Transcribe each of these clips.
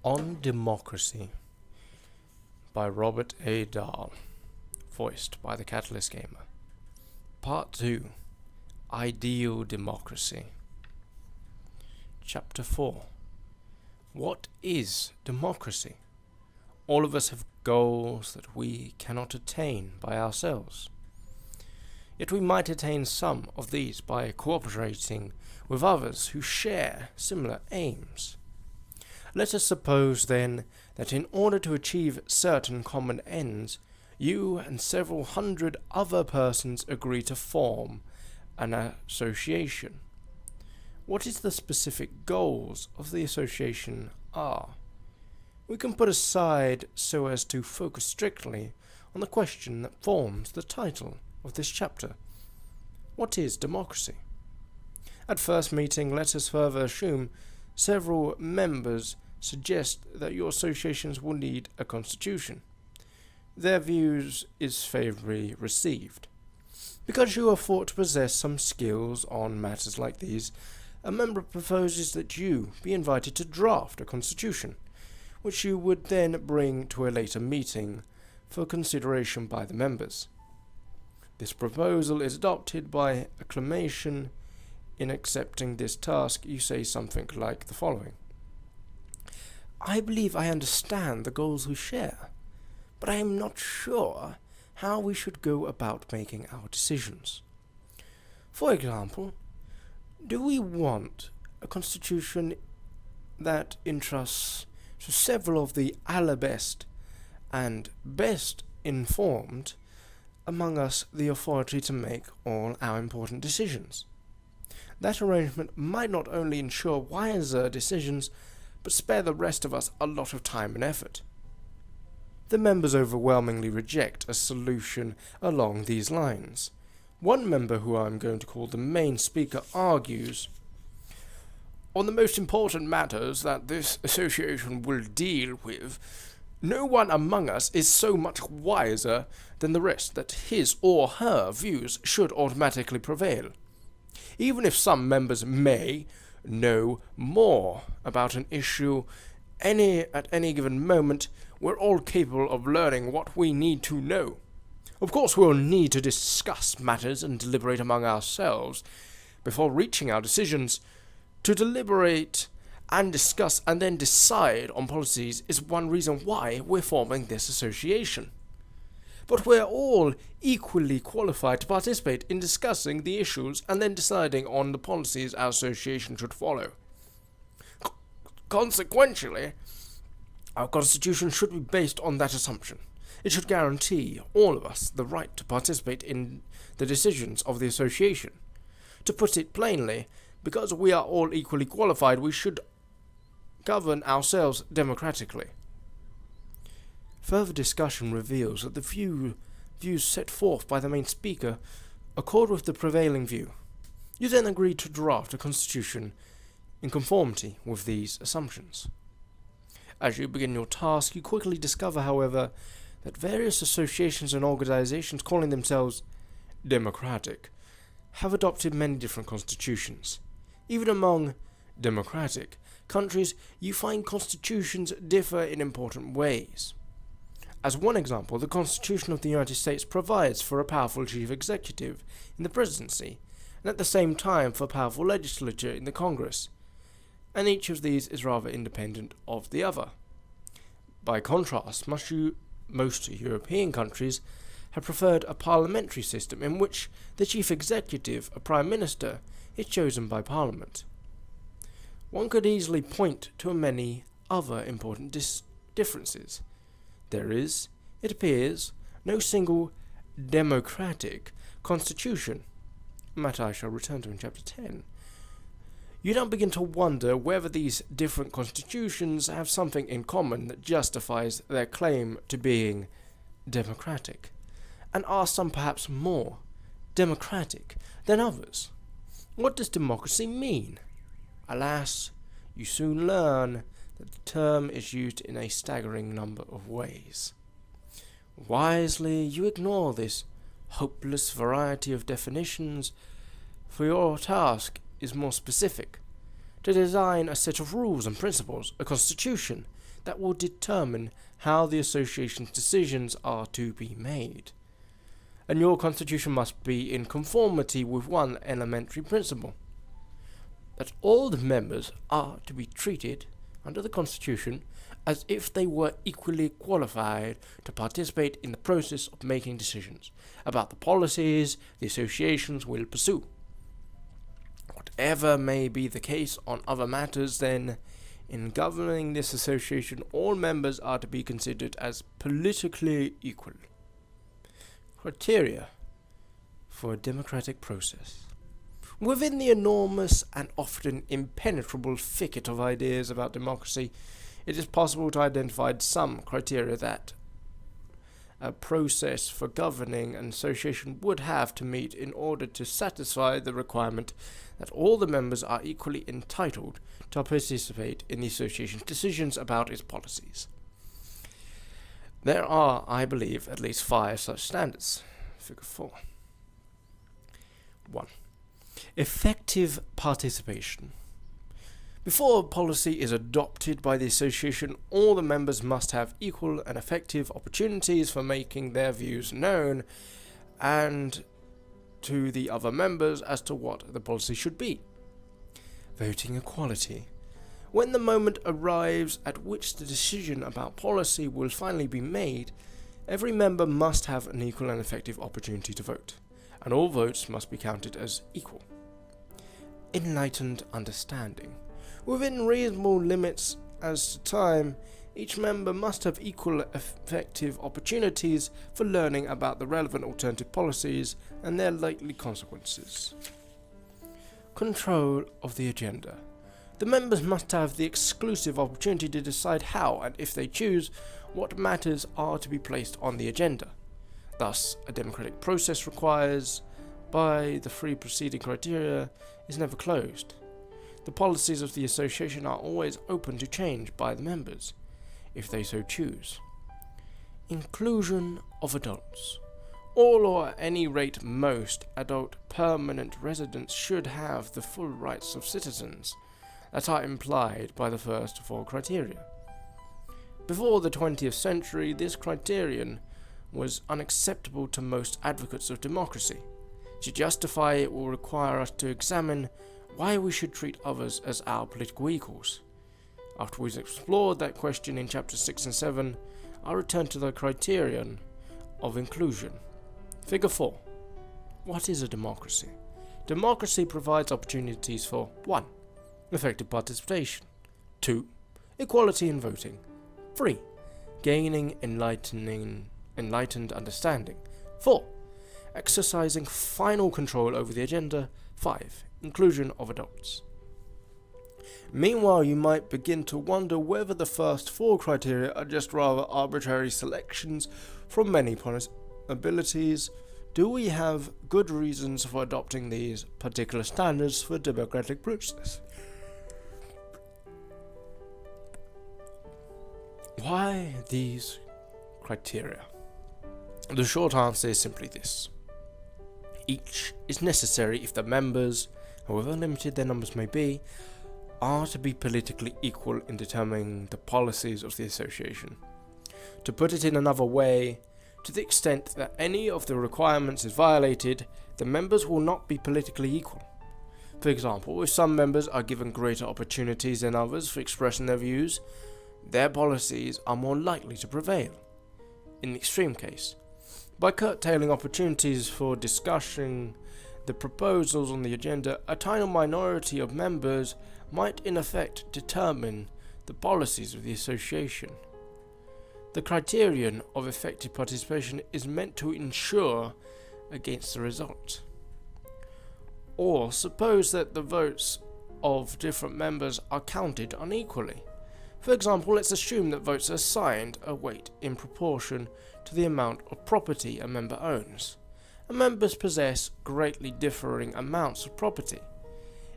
On Democracy by Robert A. Dahl, voiced by the Catalyst Gamer. Part 2, Ideal Democracy. Chapter 4. What is democracy? All of us have goals that we cannot attain by ourselves. Yet we might attain some of these by cooperating with others who share similar aims. Let us suppose, then, that in order to achieve certain common ends, you and several hundred other persons agree to form an association. What is the specific goals of the association are? We can put aside so as to focus strictly on the question that forms the title of this chapter. What is democracy? At first meeting, let us further assume several members suggest that your associations will need a constitution. Their views is favourably received. Because you are thought to possess some skills on matters like these, a member proposes that you be invited to draft a constitution, which you would then bring to a later meeting for consideration by the members. This proposal is adopted by acclamation. In accepting this task, you say something like the following: I believe I understand the goals we share, but I am not sure how we should go about making our decisions. For example, do we want a constitution that entrusts to several of the allerbest and best informed among us the authority to make all our important decisions? That arrangement might not only ensure wiser decisions, but spare the rest of us a lot of time and effort. The members overwhelmingly reject a solution along these lines. One member, who I am going to call the main speaker, argues, on the most important matters that this association will deal with, no one among us is so much wiser than the rest that his or her views should automatically prevail. Even if some members know more about an issue at any given moment, we're all capable of learning what we need to know. Of course, we'll need to discuss matters and deliberate among ourselves before reaching our decisions. To deliberate and discuss and then decide on policies is one reason why we're forming this association. But we're all equally qualified to participate in discussing the issues and then deciding on the policies our association should follow. Consequently, our constitution should be based on that assumption. It should guarantee all of us the right to participate in the decisions of the association. To put it plainly, because we are all equally qualified, we should govern ourselves democratically. Further discussion reveals that the views set forth by the main speaker accord with the prevailing view. You then agree to draft a constitution in conformity with these assumptions. As you begin your task, you quickly discover, however, that various associations and organizations calling themselves democratic have adopted many different constitutions. Even among democratic countries, you find constitutions differ in important ways. As one example, the Constitution of the United States provides for a powerful chief executive in the presidency, and at the same time for a powerful legislature in the Congress, and each of these is rather independent of the other. By contrast, most European countries have preferred a parliamentary system in which the chief executive, a prime minister, is chosen by parliament. One could easily point to many other important differences. There is, it appears, no single democratic constitution, a matter I shall return to in chapter 10. You now begin to wonder whether these different constitutions have something in common that justifies their claim to being democratic, and are some perhaps more democratic than others. What does democracy mean? Alas, you soon learn that the term is used in a staggering number of ways. Wisely, you ignore this hopeless variety of definitions, for your task is more specific. to design a set of rules and principles, a constitution, that will determine how the association's decisions are to be made. And your constitution must be in conformity with one elementary principle: that all the members are to be treated under the constitution as if they were equally qualified to participate in the process of making decisions about the policies the associations will pursue. Whatever may be the case on other matters, then, in governing this association, all members are to be considered as politically equal. Criteria for a democratic process. Within the enormous and often impenetrable thicket of ideas about democracy, it is possible to identify some criteria that a process for governing an association would have to meet in order to satisfy the requirement that all the members are equally entitled to participate in the association's decisions about its policies. There are, I believe, at least 5 such standards. Figure 4. 1. Effective participation. Before a policy is adopted by the association, all the members must have equal and effective opportunities for making their views known and to the other members as to what the policy should be. Voting equality. When the moment arrives at which the decision about policy will finally be made, every member must have an equal and effective opportunity to vote, and all votes must be counted as equal. Enlightened understanding. Within reasonable limits as to time, each member must have equal effective opportunities for learning about the relevant alternative policies and their likely consequences. Control of the agenda. The members must have the exclusive opportunity to decide how, and if they choose, what matters are to be placed on the agenda. Thus, a democratic process requires, by the 3 preceding criteria, is never closed. The policies of the association are always open to change by the members, if they so choose. Inclusion of adults. All, or at any rate most, adult permanent residents should have the full rights of citizens that are implied by the first 4 criteria. Before the 20th century, this criterion was unacceptable to most advocates of democracy. To justify it will require us to examine why we should treat others as our political equals. After we've explored that question in chapters 6 and 7, I'll return to the criterion of inclusion. Figure 4. What is a democracy? Democracy provides opportunities for 1. Effective participation. 2. Equality in voting. 3. Gaining enlightened understanding. 4. Exercising final control over the agenda. 5. Inclusion of adults. Meanwhile, you might begin to wonder whether the first 4 criteria are just rather arbitrary selections from many possibilities. Do we have good reasons for adopting these particular standards for democratic process? Why these criteria? The short answer is simply this. Each is necessary if the members, however limited their numbers may be, are to be politically equal in determining the policies of the association. To put it in another way, to the extent that any of the requirements is violated, the members will not be politically equal. For example, if some members are given greater opportunities than others for expressing their views, their policies are more likely to prevail. In the extreme case, by curtailing opportunities for discussing the proposals on the agenda, a tiny minority of members might in effect determine the policies of the association. The criterion of effective participation is meant to ensure against the result. Or suppose that the votes of different members are counted unequally. For example, let's assume that votes are assigned a weight in proportion to the amount of property a member owns, and members possess greatly differing amounts of property.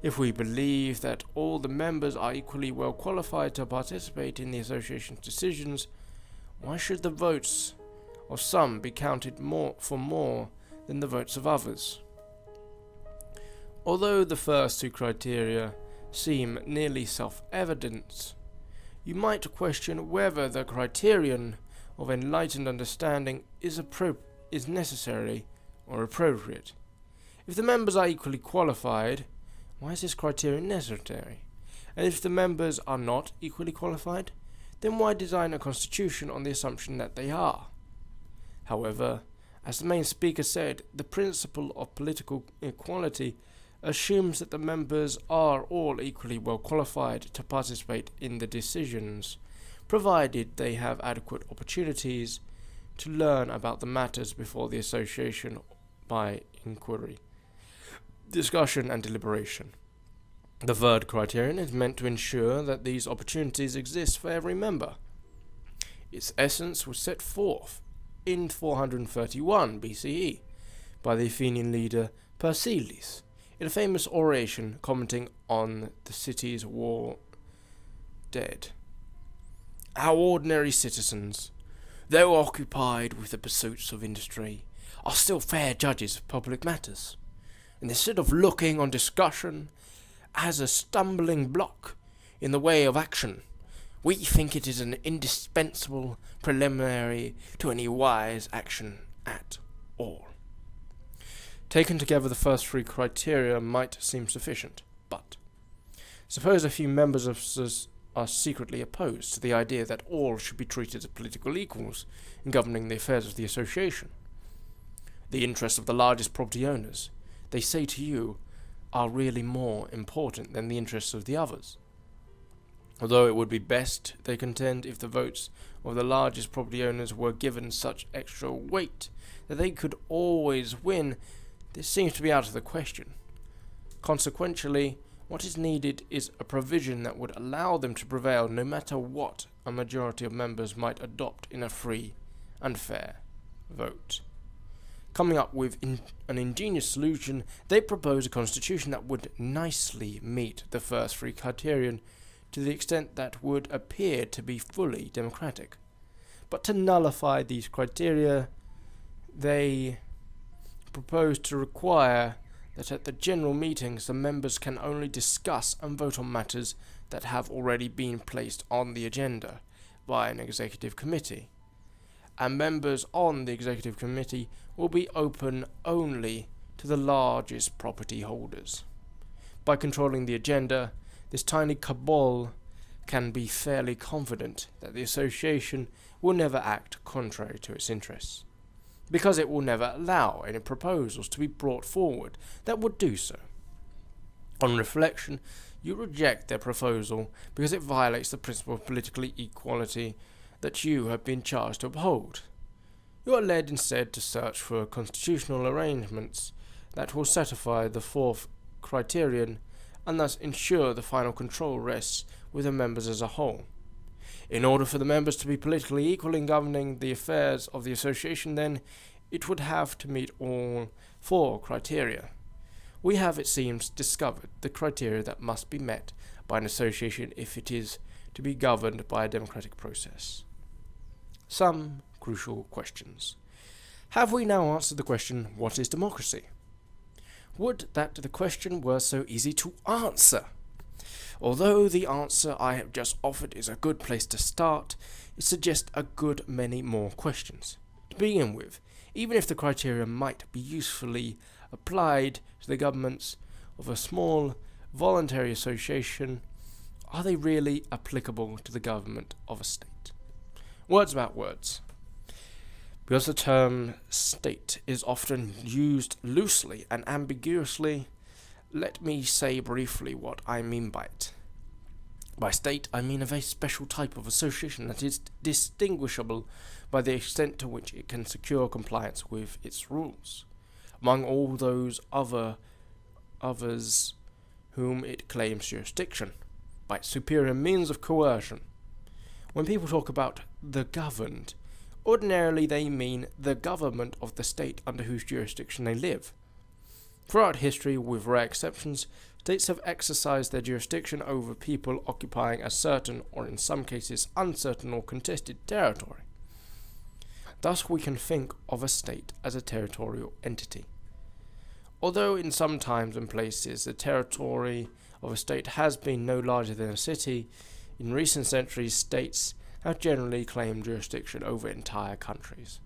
If we believe that all the members are equally well qualified to participate in the association's decisions, why should the votes of some be counted more than the votes of others? Although the first 2 criteria seem nearly self-evident, you might question whether the criterion of enlightened understanding is necessary or appropriate. If the members are equally qualified, why is this criterion necessary? And if the members are not equally qualified, then why design a constitution on the assumption that they are? However, as the main speaker said, the principle of political equality assumes that the members are all equally well qualified to participate in the decisions, provided they have adequate opportunities to learn about the matters before the association by inquiry, discussion and deliberation. The third criterion is meant to ensure that these opportunities exist for every member. Its essence was set forth in 431 BCE by the Athenian leader Persiles in a famous oration commenting on the city's war dead. Our ordinary citizens, though occupied with the pursuits of industry, are still fair judges of public matters, and instead of looking on discussion as a stumbling block in the way of action, we think it is an indispensable preliminary to any wise action at all. Taken together, the first three criteria might seem sufficient, but suppose a few members of us are secretly opposed to the idea that all should be treated as political equals in governing the affairs of the association. The interests of the largest property owners, they say to you, are really more important than the interests of the others. Although it would be best, they contend, if the votes of the largest property owners were given such extra weight that they could always win, this seems to be out of the question. Consequently, what is needed is a provision that would allow them to prevail no matter what a majority of members might adopt in a free and fair vote. Coming up with an ingenious solution, they propose a constitution that would nicely meet the first three criterion to the extent that would appear to be fully democratic. But to nullify these criteria, they propose to require that at the general meetings the members can only discuss and vote on matters that have already been placed on the agenda by an executive committee, and members on the executive committee will be open only to the largest property holders. By controlling the agenda, this tiny cabal can be fairly confident that the association will never act contrary to its interests, because it will never allow any proposals to be brought forward that would do so. On reflection, you reject their proposal because it violates the principle of political equality that you have been charged to uphold. You are led instead to search for constitutional arrangements that will satisfy the fourth criterion and thus ensure the final control rests with the members as a whole. In order for the members to be politically equal in governing the affairs of the association, then, it would have to meet all four criteria. We have, it seems, discovered the criteria that must be met by an association if it is to be governed by a democratic process. Some crucial questions. Have we now answered the question, what is democracy? Would that the question were so easy to answer! Although the answer I have just offered is a good place to start, it suggests a good many more questions. To begin with, even if the criteria might be usefully applied to the governments of a small voluntary association, are they really applicable to the government of a state? Words about words. Because the term state is often used loosely and ambiguously, let me say briefly what I mean by it. By state, I mean a very special type of association that is distinguishable by the extent to which it can secure compliance with its rules, among all those others whom it claims jurisdiction, by its superior means of coercion. When people talk about the governed, ordinarily they mean the government of the state under whose jurisdiction they live. Throughout history, with rare exceptions, states have exercised their jurisdiction over people occupying a certain, or in some cases uncertain or contested territory. Thus we can think of a state as a territorial entity. Although in some times and places the territory of a state has been no larger than a city, in recent centuries states have generally claimed jurisdiction over entire countries.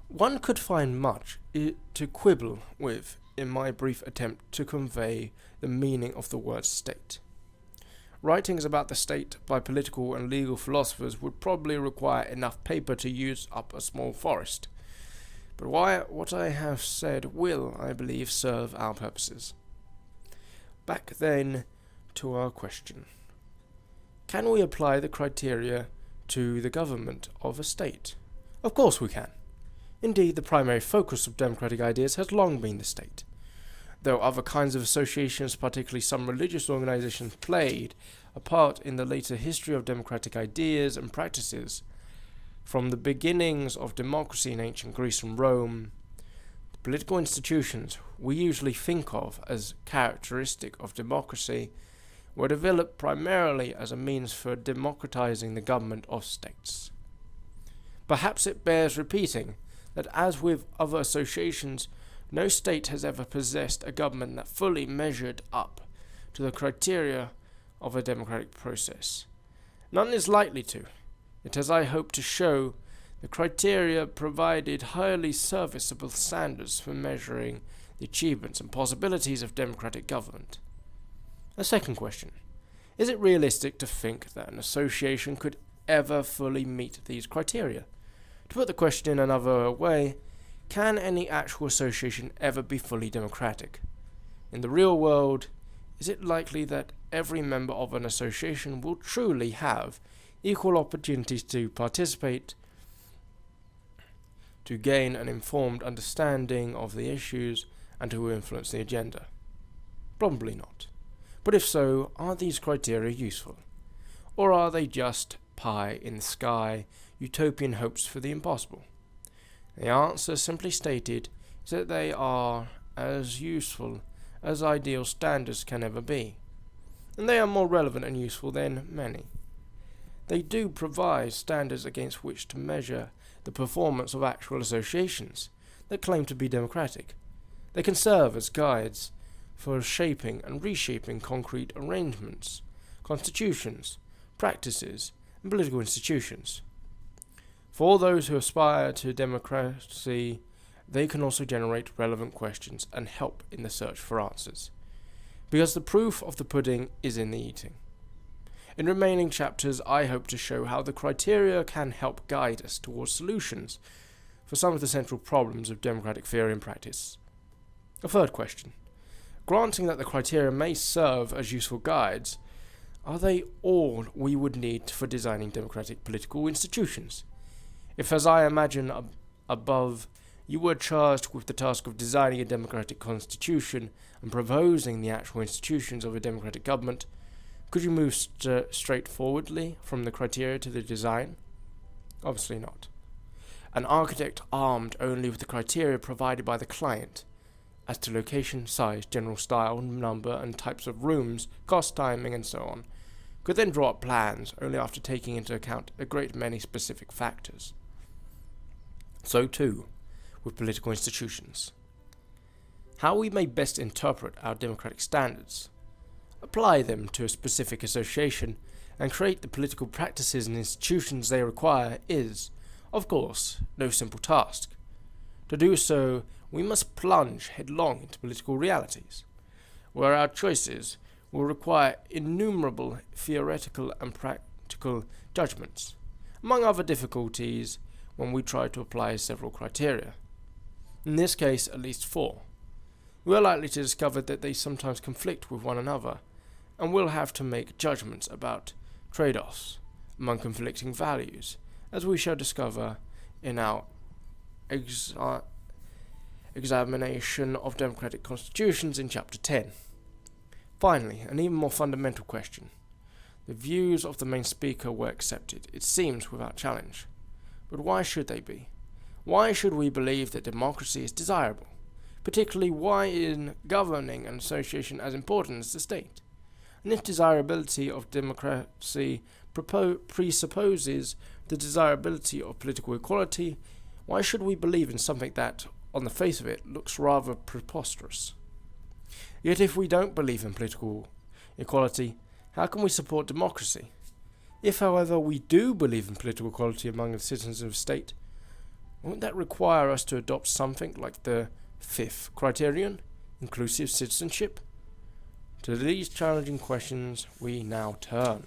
One could find much to quibble with in my brief attempt to convey the meaning of the word state. Writings about the state by political and legal philosophers would probably require enough paper to use up a small forest. But what I have said will, I believe, serve our purposes. Back then to our question. Can we apply the criteria to the government of a state? Of course we can. Indeed, the primary focus of democratic ideas has long been the state. Though other kinds of associations, particularly some religious organizations, played a part in the later history of democratic ideas and practices, from the beginnings of democracy in ancient Greece and Rome, the political institutions we usually think of as characteristic of democracy were developed primarily as a means for democratizing the government of states. Perhaps it bears repeating that, as with other associations, no state has ever possessed a government that fully measured up to the criteria of a democratic process. None is likely to. Yet, as I hope to show, the criteria provided highly serviceable standards for measuring the achievements and possibilities of democratic government. A second question. Is it realistic to think that an association could ever fully meet these criteria? To put the question in another way, can any actual association ever be fully democratic? In the real world, is it likely that every member of an association will truly have equal opportunities to participate, to gain an informed understanding of the issues, and to influence the agenda? Probably not. But if so, are these criteria useful? Or are they just pie in the sky, utopian hopes for the impossible? The answer, simply stated, is that they are as useful as ideal standards can ever be, and they are more relevant and useful than many. They do provide standards against which to measure the performance of actual associations that claim to be democratic. They can serve as guides for shaping and reshaping concrete arrangements, constitutions, practices, and political institutions. For those who aspire to democracy, they can also generate relevant questions and help in the search for answers, because the proof of the pudding is in the eating. In remaining chapters, I hope to show how the criteria can help guide us towards solutions for some of the central problems of democratic theory and practice. A third question. Granting that the criteria may serve as useful guides, are they all we would need for designing democratic political institutions? If, as I imagine above, you were charged with the task of designing a democratic constitution and proposing the actual institutions of a democratic government, could you move straightforwardly from the criteria to the design? Obviously not. An architect armed only with the criteria provided by the client, as to location, size, general style, number, and types of rooms, cost, timing, and so on, could then draw up plans only after taking into account a great many specific factors. So too with political institutions. How we may best interpret our democratic standards, apply them to a specific association, and create the political practices and institutions they require is, of course, no simple task. To do so, we must plunge headlong into political realities, where our choices will require innumerable theoretical and practical judgments, among other difficulties when we try to apply several criteria. In this case, at least 4. We are likely to discover that they sometimes conflict with one another, and will have to make judgments about trade-offs among conflicting values, as we shall discover in our examination of democratic constitutions in Chapter 10. Finally, an even more fundamental question. The views of the main speaker were accepted, it seems, without challenge. But why should they be? Why should we believe that democracy is desirable? Particularly, why is governing an association as important as the state? And if desirability of democracy presupposes the desirability of political equality, why should we believe in something that, on the face of it, looks rather preposterous? Yet if we don't believe in political equality, how can we support democracy? If, however, we do believe in political equality among the citizens of a state, won't that require us to adopt something like the fifth criterion, inclusive citizenship? To these challenging questions we now turn.